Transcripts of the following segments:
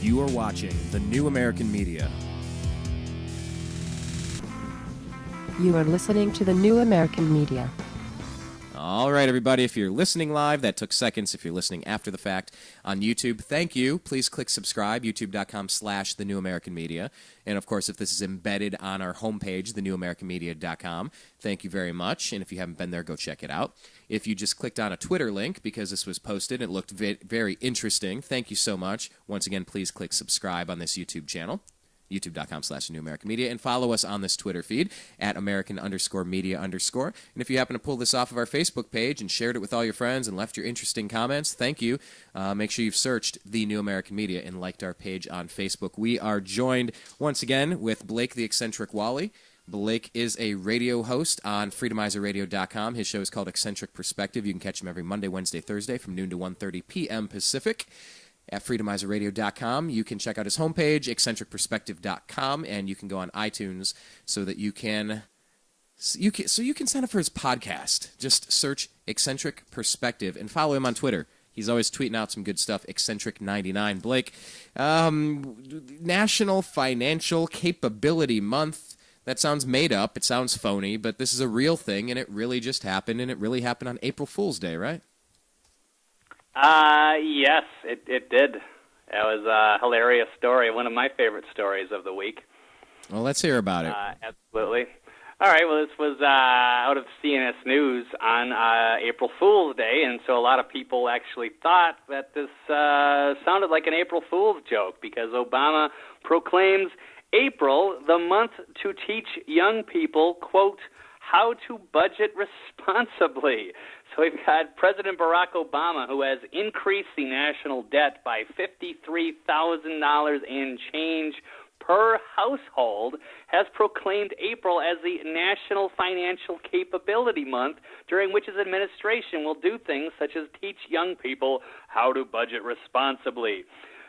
You are watching the New American Media. You are listening to the New American Media. All right, everybody, if you're listening live, that took seconds. If you're listening after the fact on YouTube, thank you. Please click subscribe, youtube.com/The New American Media. And, of course, if this is embedded on our homepage, thenewamericanmedia.com, thank you very much. And if you haven't been there, go check it out. If you just clicked on a Twitter link because this was posted, it looked very interesting. Thank you so much. Once again, please click subscribe on this YouTube channel. youtube.com/New American Media, and follow us on this Twitter feed at American_media_. And if you happen to pull this off of our Facebook page and shared it with all your friends and left your interesting comments, thank you. Make sure you've searched The New American Media and liked our page on Facebook. We are joined once again with Blake the Eccentric Walley. Blake is a radio host on freedomizerradio.com. His show is called Eccentric Perspective. You can catch him every Monday, Wednesday, Thursday from noon to 1:30 p.m. Pacific. At freedomizerradio.com. You can check out his homepage, eccentricperspective.com, and you can go on iTunes so that you can sign up for his podcast. Just search Eccentric Perspective and follow him on Twitter. He's always tweeting out some good stuff, Eccentric99. Blake, National Financial Capability Month. That sounds made up. It sounds phony, but this is a real thing, and it really just happened, and it really happened on April Fool's Day, right? Yes, it did. It was a hilarious story, one of my favorite stories of the week. Well, let's hear about it. Absolutely. All right, well, this was out of CNS News on April Fool's Day, and so a lot of people actually thought that this sounded like an April Fool's joke because Obama proclaims April the month to teach young people, quote, how to budget responsibly. So we've got President Barack Obama, who has increased the national debt by $53,000 and change per household, has proclaimed April as the National Financial Capability Month, during which his administration will do things such as teach young people how to budget responsibly.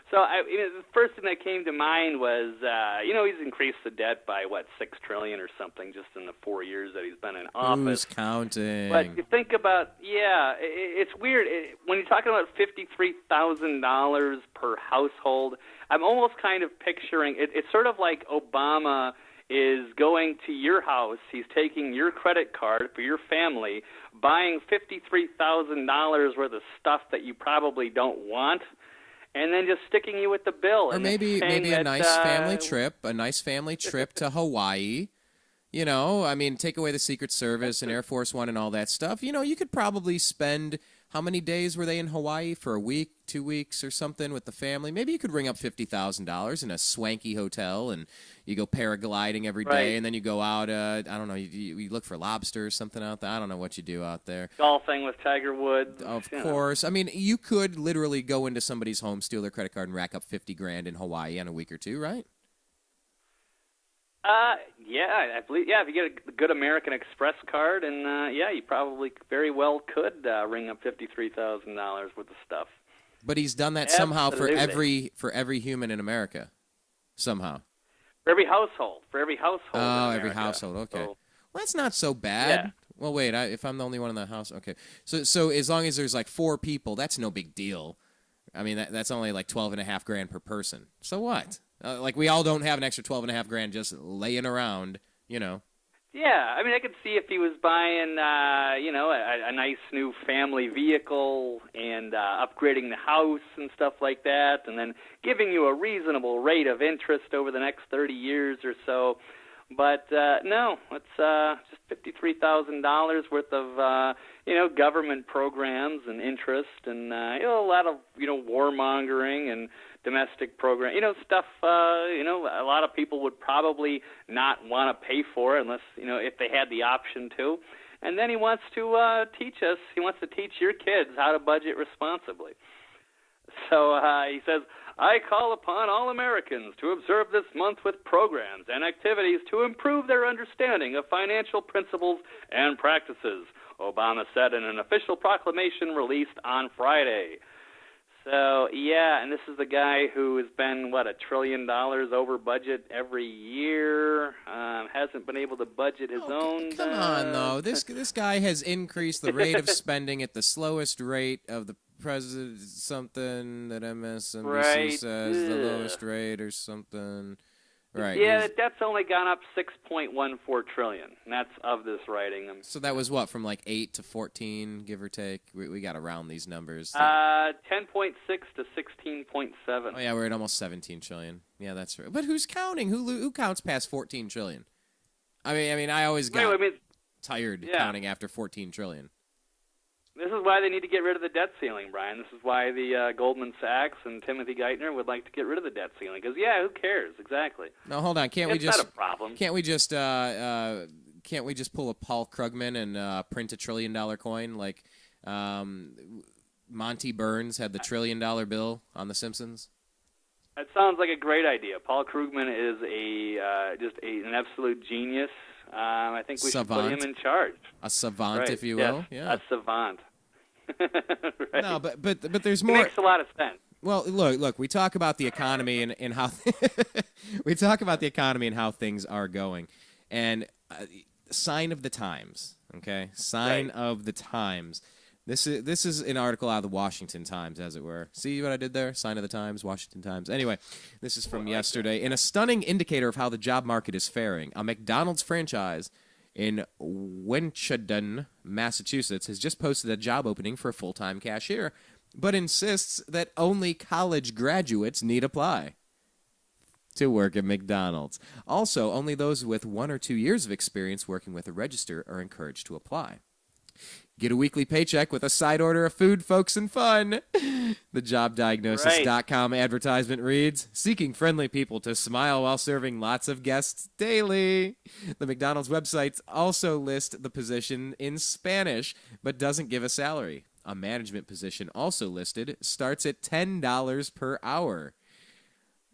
So the first thing that came to mind was, he's increased the debt by, $6 trillion or something just in the 4 years that he's been in office. Who's counting? But you think about, it's weird. When you're talking about $53,000 per household, I'm almost kind of picturing, it's sort of like Obama is going to your house, he's taking your credit card for your family, buying $53,000 worth of stuff that you probably don't want, and then just sticking you with the bill. Or maybe a nice family trip to Hawaii. Take away the Secret Service and Air Force One and all that stuff. You could probably spend, how many days were they in Hawaii? For a week, 2 weeks or something with the family? Maybe you could ring up $50,000 in a swanky hotel and you go paragliding every day, and then you go out, you look for lobster or something out there. I don't know what you do out there. Golfing with Tiger Woods. Of course. You could literally go into somebody's home, steal their credit card, and rack up $50,000 in Hawaii in a week or two, right? I believe, if you get a good American Express card, and you probably very well could ring up $53,000 worth of stuff. But he's done that somehow for every human in America, somehow. For every household. Oh, every household. Okay. So, well, that's not so bad. Yeah. Well, wait. If I'm the only one in the house, okay. So as long as there's 4 people, that's no big deal. That's only $12,500 per person. So what? We all don't have an extra $12,500 just laying around, Yeah, I could see if he was buying, a nice new family vehicle and upgrading the house and stuff like that, and then giving you a reasonable rate of interest over the next 30 years or so. But no, it's just $53,000 worth of government programs and interest, and a lot of warmongering and domestic program, stuff. A lot of people would probably not want to pay for unless if they had the option to. And then he wants to teach us. He wants to teach your kids how to budget responsibly. So he says, I call upon all Americans to observe this month with programs and activities to improve their understanding of financial principles and practices, Obama said in an official proclamation released on Friday. So, and this is the guy who has been, $1 trillion over budget every year, hasn't been able to budget his own. Come on, though. This guy has increased the rate of spending at the slowest rate of the president something that MSNBC Right. says the Ugh. lowest rate or something. Right. Yeah, he's- the debt's only gone up $6.14 trillion, and that's of this writing. So that was what, from like 8 to 14, give or take? We got to round these numbers. 10.6 to 16.7. Oh yeah, we're at almost 17 trillion. Yeah, that's right. But who's counting? Who counts past 14 trillion? I mean, I always got tired counting after 14 trillion. This is why they need to get rid of the debt ceiling, Brian. This is why the Goldman Sachs and Timothy Geithner would like to get rid of the debt ceiling. Because who cares? Exactly. No, hold on. It's not a problem. Can't we just pull a Paul Krugman and print $1 trillion coin like Monty Burns had the $1 trillion bill on The Simpsons? That sounds like a great idea. Paul Krugman is an absolute genius. I think we should put him in charge. A savant, right. if you will. Yes, Yeah. a savant. Right. No, but there's more. It makes a lot of sense. Well, look. We talk about the economy and how things are going, and sign of the times. Okay, sign of the times. This is an article out of the Washington Times, as it were. See what I did there? Sign of the Times, Washington Times. Anyway, this is from yesterday. In a stunning indicator of how the job market is faring, a McDonald's franchise in Winchendon, Massachusetts, has just posted a job opening for a full-time cashier, but insists that only college graduates need apply to work at McDonald's. Also, only those with 1 or 2 years of experience working with a register are encouraged to apply. Get a weekly paycheck with a side order of food, folks, and fun. The jobdiagnosis.com advertisement reads, seeking friendly people to smile while serving lots of guests daily. The McDonald's website also lists the position in Spanish, but doesn't give a salary. A management position also listed starts at $10 per hour.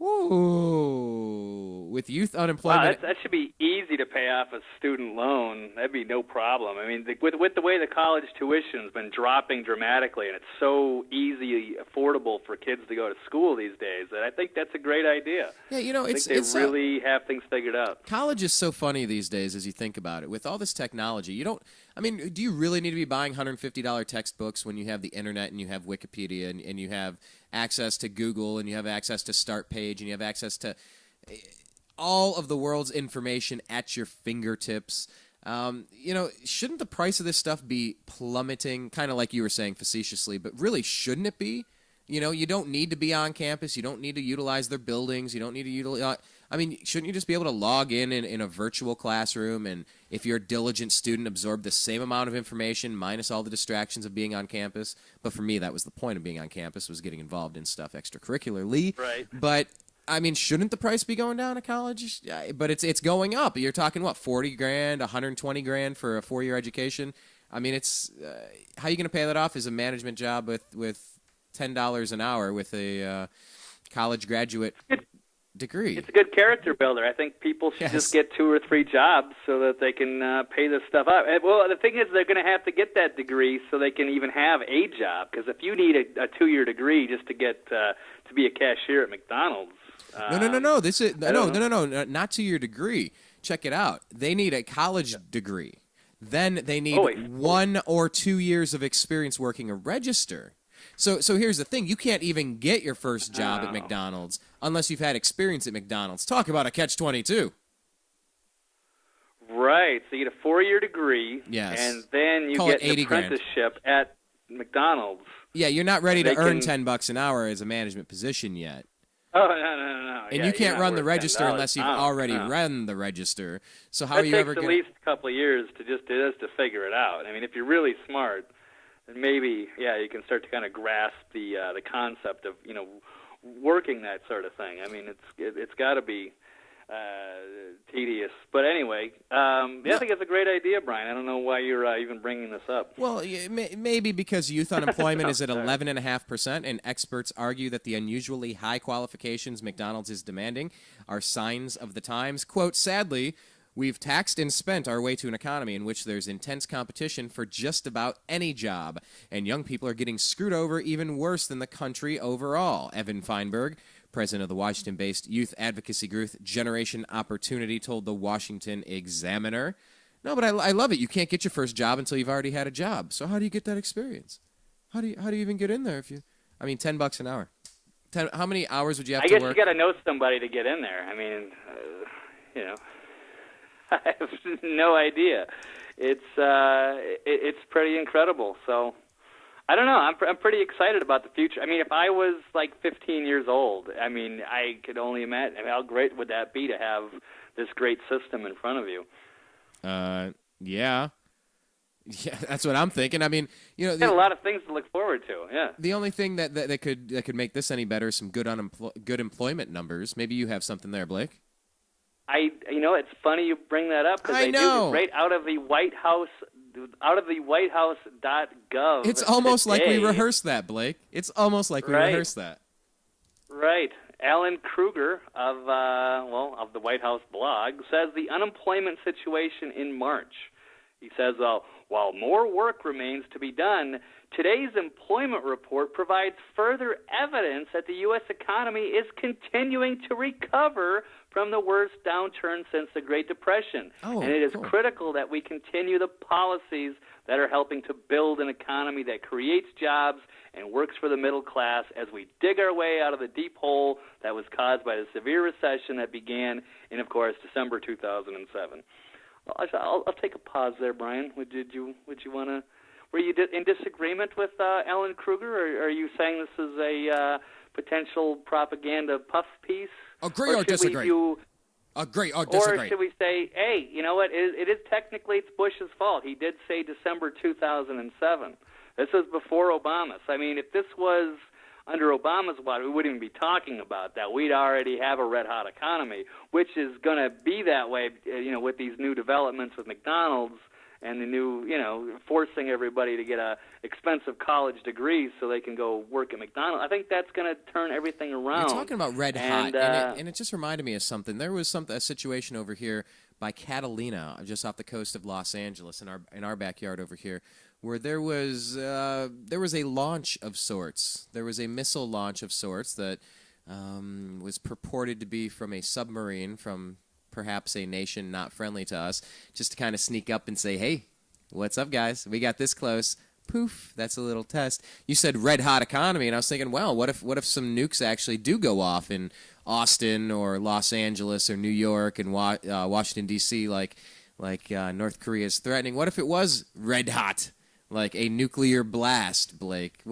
Ooh, with youth unemployment. Wow, that should be easy to pay off a student loan. That'd be no problem. I mean, with the way the college tuition's been dropping dramatically, and it's so easy, affordable for kids to go to school these days, that I think that's a great idea. Yeah, I think they really have things figured out. College is so funny these days as you think about it. With all this technology, do you really need to be buying $150 textbooks when you have the internet and you have Wikipedia and you have access to Google and you have access to Start Page and you have access to all of the world's information at your fingertips? Shouldn't the price of this stuff be plummeting, kind of like you were saying facetiously, but really shouldn't it be? You don't need to be on campus. You don't need to utilize their buildings. You don't need to utilize... shouldn't you just be able to log in a virtual classroom and if you're a diligent student, absorb the same amount of information minus all the distractions of being on campus? But for me, that was the point of being on campus, was getting involved in stuff extracurricularly. Right. But, shouldn't the price be going down at college? But it's going up. You're talking, what, $40,000, $120,000 for a 4-year education? It's how are you going to pay that off as a management job with $10 an hour with a college graduate degree? It's a good character builder. I think people should just get 2 or 3 jobs so that they can pay this stuff up. Well, the thing is, they're going to have to get that degree so they can even have a job. Because if you need a 2-year degree just to get to be a cashier at McDonald's, no. This is no, not 2-year degree. Check it out. They need a college degree. Then they need 1 or 2 years of experience working a register. So here's the thing. You can't even get your first job at McDonald's unless you've had experience at McDonald's. Talk about a catch-22. Right. So you get a 4-year degree, and then you get an apprenticeship at McDonald's. Yeah, you're not ready to earn $10 an hour as a management position yet. Oh, no. And you can't run the register unless you've already run the register. So how are you ever going to... It takes at least a couple of years to figure it out. If you're really smart, then maybe, you can start to kind of grasp the concept of, working that sort of thing. It's got to be tedious. But anyway, I think it's a great idea, Brian. I don't know why you're even bringing this up. Well, maybe because youth unemployment is at 11.5%, and experts argue that the unusually high qualifications McDonald's is demanding are signs of the times. Quote, sadly, we've taxed and spent our way to an economy in which there's intense competition for just about any job, and young people are getting screwed over even worse than the country overall. Evan Feinberg, president of the Washington-based youth advocacy group Generation Opportunity, told the Washington Examiner. No, but I love it. You can't get your first job until you've already had a job. So how do you get that experience? How do you even get in there if you? I mean, $10 an hour. How many hours would you have I to guess work? you got to know somebody to get in there. I mean, I have no idea. It's pretty incredible. So I don't know. I'm pretty excited about the future. I mean, if I was like 15 years old, I mean, I could only imagine how great would that be to have this great system in front of you. Yeah. Yeah, that's what I'm thinking. I mean, Got a lot of things to look forward to. Yeah. The only thing that could make this any better is some good employment numbers. Maybe you have something there, Blake. It's funny you bring that up because I know. do right out of the White House, whitehouse.gov. It's almost today. like we rehearsed that, Blake. It's almost like we rehearsed that. Right. Alan Kruger of the White House blog says the unemployment situation in March. He says, while more work remains to be done, today's employment report provides further evidence that the U.S. economy is continuing to recover from the worst downturn since the Great Depression. And it is critical that we continue the policies that are helping to build an economy that creates jobs and works for the middle class as we dig our way out of the deep hole that was caused by the severe recession that began in, of course, December 2007. I'll take a pause there, Brian. Would you want to? Were you in disagreement with Alan Kruger, or are you saying this is a potential propaganda puff piece? Agree or disagree? Agree or disagree? Or should we say, hey, you know what? It is technically it's Bush's fault. He did say December 2007. This was before Obama. So I mean, if this was under Obama's watch, we wouldn't even be talking about that. We'd already have a red-hot economy, which is going to be that way, with these new developments with McDonald's and the new, forcing everybody to get a expensive college degree so they can go work at McDonald's. I think that's going to turn everything around. You're talking about red-hot, and it just reminded me of something. There was a situation over here by Catalina, just off the coast of Los Angeles, in our backyard over here, where there was a launch of sorts. There was a missile launch of sorts that was purported to be from a submarine from perhaps a nation not friendly to us, just to kind of sneak up and say, hey, what's up, guys? We got this close. Poof, that's a little test. You said red-hot economy, and I was thinking, well, what if some nukes actually do go off in Austin or Los Angeles or New York and Washington, D.C., like North Korea is threatening? What if it was red-hot? Like a nuclear blast, Blake.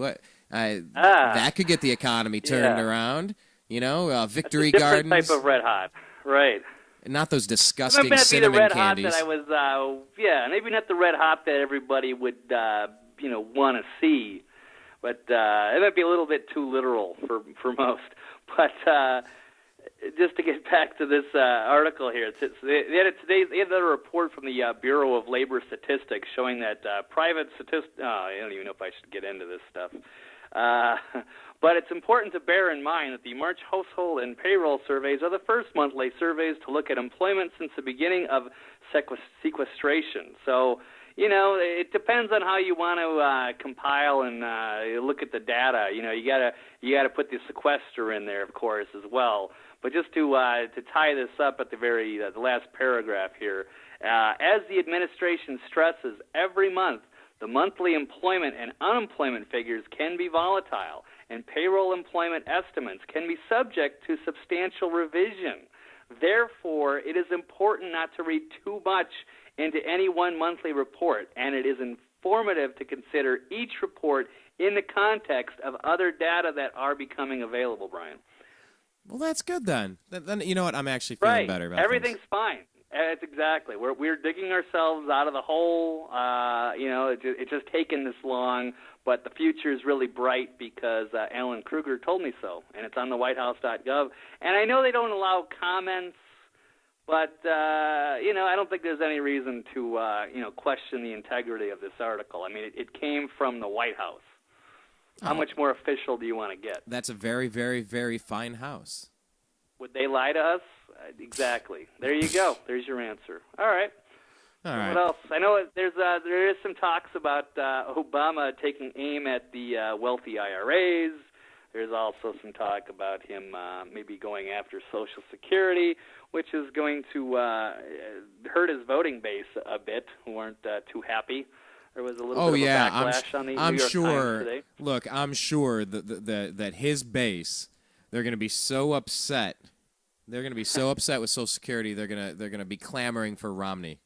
That could get the economy turned around. Victory Gardens. Gardens. Type of red hot, right? Not those disgusting maybe cinnamon the red candies. Hot that I was, maybe not the red hot that everybody would, want to see. But it might be a little bit too literal for most. But just to get back to this article here, they had a report from the Bureau of Labor Statistics showing that private statistics. I don't even know if I should get into this stuff. But it's important to bear in mind that the March household and payroll surveys are the first monthly surveys to look at employment since the beginning of sequestration. So, it depends on how you want to compile and look at the data. You gotta put the sequester in there, of course, as well. But just to tie this up at the last paragraph here, as the administration stresses, every month the monthly employment and unemployment figures can be volatile, and payroll employment estimates can be subject to substantial revision. Therefore, it is important not to read too much into any one monthly report, and it is informative to consider each report in the context of other data that are becoming available, Brian. Well, that's good then. Then you know what? I'm actually feeling better about Everything's things. fine. It's exactly. We're digging ourselves out of the hole. It's just taken this long, but the future is really bright because Alan Kruger told me so, and it's on the whitehouse.gov. And I know they don't allow comments, but I don't think there's any reason to question the integrity of this article. I mean, it came from the White House. How much more official do you want to get? That's a very, very, very fine house. Would they lie to us? Exactly. There you go. There's your answer. All right. What else? I know there is some talks about Obama taking aim at the wealthy IRAs. There's also some talk about him maybe going after Social Security, which is going to hurt his voting base a bit, who aren't too happy There was a little bit of a backlash on the New York Times today. Look, I'm sure that his base, they're going to be so upset. They're going to be so upset with Social Security. They're going to be clamoring for Romney.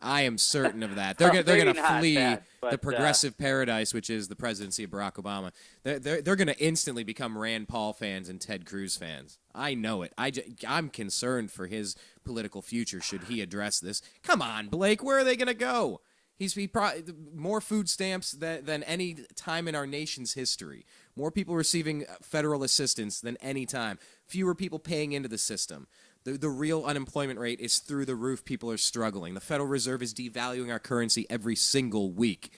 I am certain of that. They're going to flee the progressive paradise, which is the presidency of Barack Obama. They're going to instantly become Rand Paul fans and Ted Cruz fans. I know it. I'm concerned for his political future should he address this. Come on, Blake. Where are they going to go? He probably more food stamps than any time in our nation's history. More people receiving federal assistance than any time. Fewer people paying into the system. The real unemployment rate is through the roof. People are struggling. The Federal Reserve is devaluing our currency every single week.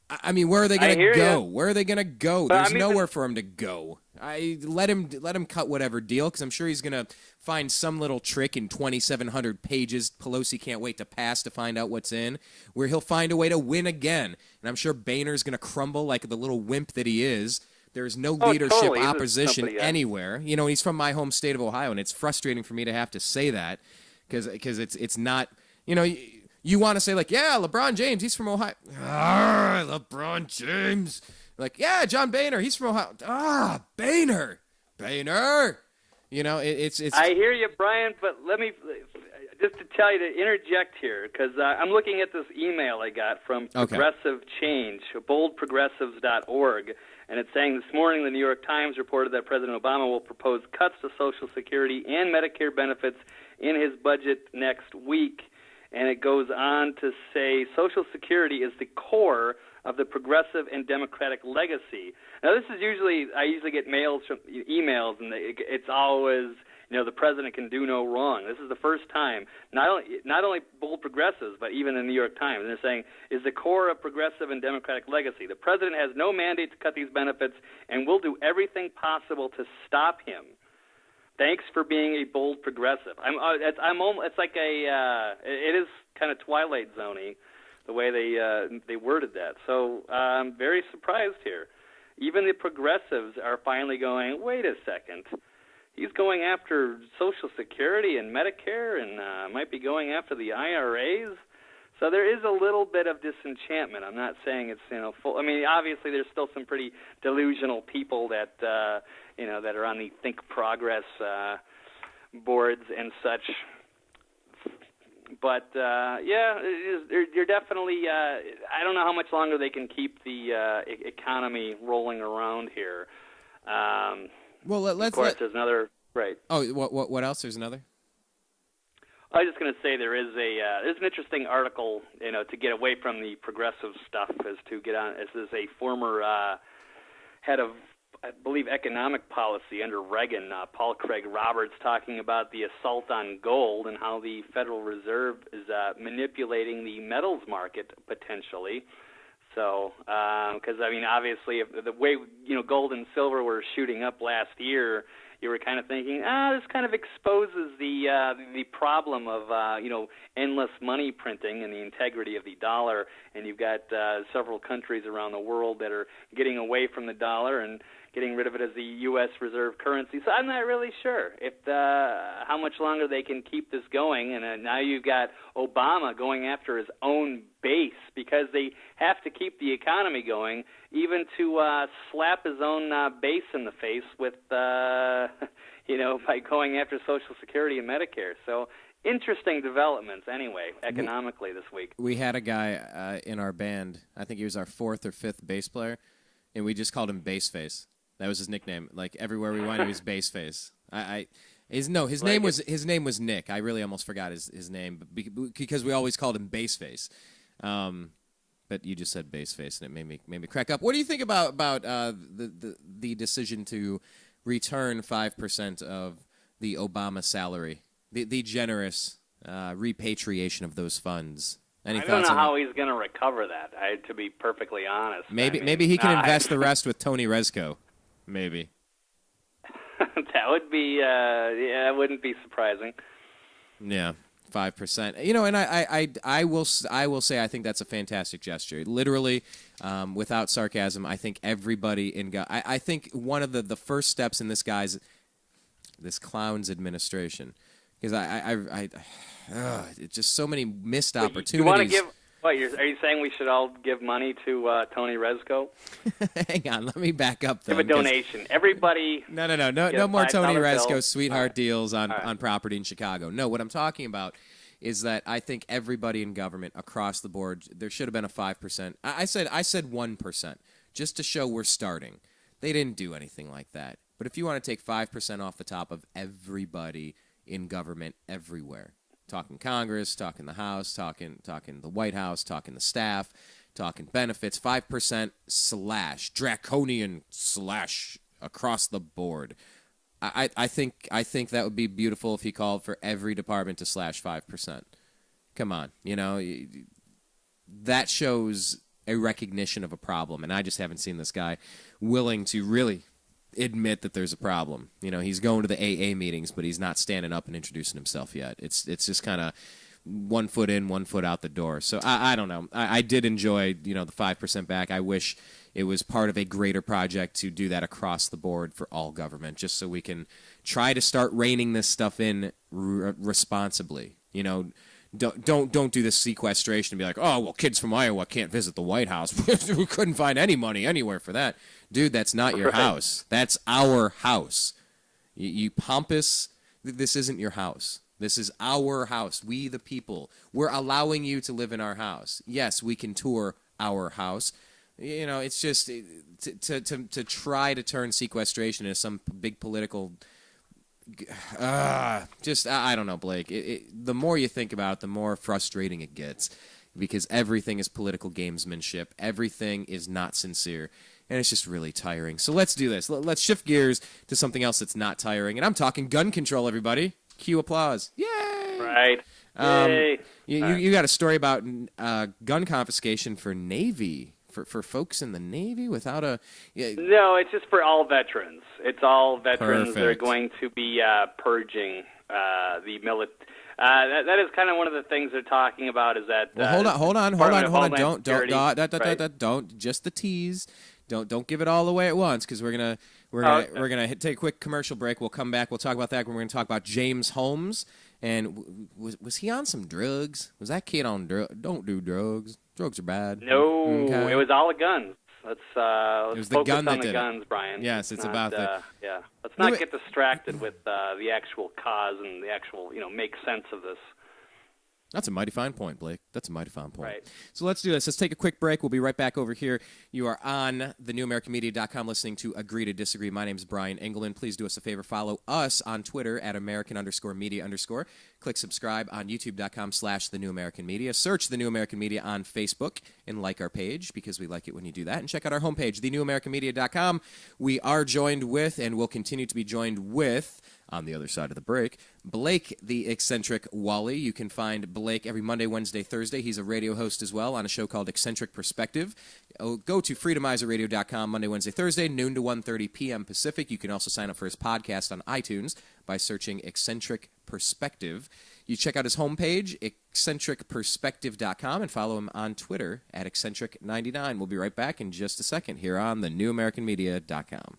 I mean, where are they going to go? Where are they going to go? There's nowhere for him to go. Let him cut whatever deal, because I'm sure he's going to find some little trick in 2,700 pages Pelosi can't wait to pass to find out what's in, where he'll find a way to win again. And I'm sure Boehner's going to crumble like the little wimp that he is. There is no leadership opposition anywhere. You know, he's from my home state of Ohio, and it's frustrating for me to have to say that because it's not, you know, you want to say like, yeah, LeBron James, he's from Ohio. LeBron James. Like, yeah, John Boehner, he's from Ohio. Boehner. You know, it's. I hear you, Brian, but let me just to tell you to interject here, because I'm looking at this email I got from Progressive Change, boldprogressives.org. And it's saying this morning the New York Times reported that President Obama will propose cuts to Social Security and Medicare benefits in his budget next week. And it goes on to say Social Security is the core of the progressive and democratic legacy. Now, this is I usually get emails, and it's always, you know, the president can do no wrong. This is the first time, not only bold progressives, but even the New York Times, and they're saying, is the core of progressive and democratic legacy. The president has no mandate to cut these benefits, and will do everything possible to stop him. Thanks for being a bold progressive. It's like it is kind of Twilight Zone-y, the way they worded that. So I'm very surprised here. Even the progressives are finally going, wait a second. He's going after Social Security and Medicare, and might be going after the IRAs. So there is a little bit of disenchantment. I'm not saying it's full. I mean, obviously there's still some pretty delusional people that that are on the Think Progress boards and such. But you're definitely. I don't know how much longer they can keep the economy rolling around here. Well, there's another right. Oh, what else? There's another. I was just going to say there's an interesting article, to get away from the progressive stuff, as is a former head of, I believe, economic policy under Reagan, Paul Craig Roberts, talking about the assault on gold and how the Federal Reserve is manipulating the metals market potentially. So, because I mean, obviously, if the way gold and silver were shooting up last year, you were kind of thinking, this kind of exposes the problem of endless money printing and the integrity of the dollar. And you've got several countries around the world that are getting away from the dollar and getting rid of it as the U.S. reserve currency. So I'm not really sure if how much longer they can keep this going. And now you've got Obama going after his own base because they have to keep the economy going, even to slap his own base in the face with, by going after Social Security and Medicare. So interesting developments, anyway, economically this week. We had a guy in our band. I think he was our fourth or fifth bass player, and we just called him Bassface. That was his nickname. Like everywhere we went, he was Bassface. His name was Nick. I really almost forgot his name because we always called him Bassface. But you just said Bassface, and it made me crack up. What do you think about the decision to return 5% of the Obama salary, the generous repatriation of those funds? I don't know how he's going to recover that. To be perfectly honest, maybe he can invest the rest with Tony Rezko. Maybe. That would be, it wouldn't be surprising. Yeah, 5%. And I will say I think that's a fantastic gesture. Literally, without sarcasm, I think everybody in God. I think one of the first steps in this clown's administration, because it's just so many missed opportunities. What, are you saying we should all give money to Tony Rezko? Hang on, let me back up though. Give a donation. Everybody. No get a more Tony $5 Rezko bill. sweetheart deals on All right. property in Chicago. No, what I'm talking about is that I think everybody in government across the board, there should have been a 5%. I said 1%, just to show we're starting. They didn't do anything like that. But if you want to take 5% off the top of everybody in government everywhere, talking Congress, talking the House, talking the White House, talking the staff, talking benefits, 5% slash, draconian slash across the board. I think that would be beautiful if he called for every department to slash 5%. Come on, that shows a recognition of a problem, and I just haven't seen this guy willing to really admit that there's a problem. He's going to the AA meetings, but he's not standing up and introducing himself yet. It's just kind of 1 foot in, 1 foot out the door. So I don't know. I did enjoy, the 5% back. I wish it was part of a greater project to do that across the board for all government, just so we can try to start reining this stuff in responsibly. Don't do the sequestration and be like, oh, well, kids from Iowa can't visit the White House. We couldn't find any money anywhere for that. Dude, that's not your house. That's our house. You pompous, this isn't your house. This is our house. We, the people. We're allowing you to live in our house. Yes, we can tour our house. It's just to try to turn sequestration into some big political... I don't know, Blake. The more you think about it, the more frustrating it gets, because everything is political gamesmanship. Everything is not sincere, and it's just really tiring. So let's do this. Let's shift gears to something else that's not tiring, and I'm talking gun control, everybody. Cue applause. Yay! Right. Yay. You got a story about gun confiscation for Navy. For folks in the Navy without a... No, it's just for all veterans. It's all veterans that are Perfect. going to be purging the military. That is kind of one of the things they're talking about is that... Well, hold on. Department of Homeland Don't Security, don't just the tease. Don't give it all away at once, because we're gonna take a quick commercial break. We'll come back. We'll talk about that. We're gonna talk about James Holmes. And was he on some drugs? Was that kid on drugs? Don't do drugs. Drugs are bad. No, Okay. it was all the guns. Let's was the focus gun that on the did it. guns, Brian. Yes, it's not, about the... Yeah, let's not get distracted with the actual cause and the actual, make sense of this. That's a mighty fine point, Blake. That's a mighty fine point. Right. So let's do this. Let's take a quick break. We'll be right back over here. You are on thenewamericanmedia.com listening to Agree to Disagree. My name is Brian Engelman. Please do us a favor. Follow us on Twitter at American_media_. Click subscribe on YouTube.com/thenewamericanmedia. Search The New American Media on Facebook and like our page, because we like it when you do that. And check out our homepage, thenewamericanmedia.com. We are joined with, and will continue to be joined with, on the other side of the break, Blake, the eccentric Walley. You can find Blake every Monday, Wednesday, Thursday. He's a radio host as well on a show called Eccentric Perspective. Go to freedomizerradio.com Monday, Wednesday, Thursday, noon to 1:30 p.m. Pacific. You can also sign up for his podcast on iTunes by searching Eccentric Perspective. You check out his homepage, eccentricperspective.com, and follow him on Twitter at eccentric99. We'll be right back in just a second here on thenewamericanmedia.com.